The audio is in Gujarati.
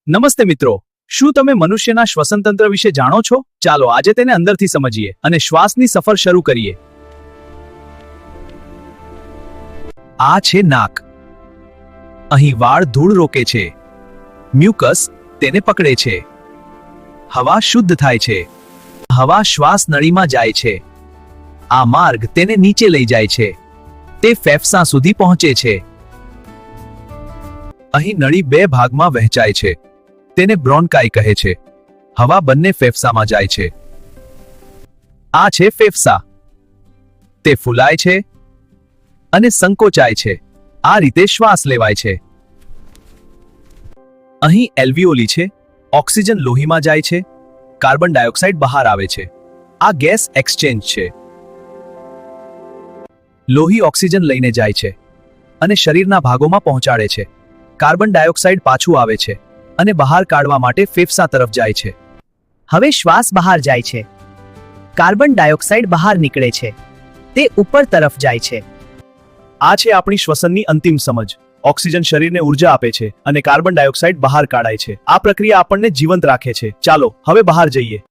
નમસ્તે મિત્રો, શું તમે મનુષ્યના શ્વસનતંત્ર વિશે જાણો છો? ચાલો આજે તેને અંદરથી સમજીએ અને શ્વાસની સફર શરૂ કરીએ. આ છે નાક. અહીં વાળ ધૂળ રોકે છે. મ્યુકસ તેને પકડે છે. હવા શુદ્ધ થાય છે. હવા શ્વાસ નળીમાં જાય છે. આ માર્ગ તેને નીચે લઈ જાય છે. તે ફેફસા સુધી પહોંચે છે. અહીં નળી બે ભાગમાં વહેંચાય છે. તેને બ્રોન્કાઈ કહે છે. હવા બંને ફેફસામાં જાય છે. આ છે ફેફસા. તે ફૂલાય છે અને સંકોચાય છે. આ રીતે શ્વાસ લેવાય છે. અહીં એલ્વિયોલી છે. ઓક્સિજન લોહીમાં જાય છે. કાર્બન ડાયોક્સાઇડ બહાર આવે છે. આ ગેસ એક્સચેન્જ છે. લોહી ઓક્સિજન લઈને જાય છે અને શરીરના ભાગોમાં પહોંચાડે છે. કાર્બન ડાયોક્સાઇડ પાછું આવે છે અને બહાર કાઢવા માટે ફેફસા તરફ જાય છે. હવે શ્વાસ બહાર જાય છે. કાર્બન ડાયોક્સાઇડ બહાર નીકળે છે. તે ઉપર તરફ જાય છે. આ છે આપણી શ્વસનની અંતિમ સમજ. ઓક્સિજન શરીરને ઉર્જા આપે છે અને કાર્બન ડાયોક્સાઇડ બહાર કાઢાય છે. આ પ્રક્રિયા આપણને જીવંત રાખે છે. ચાલો હવે બહાર જઈએ.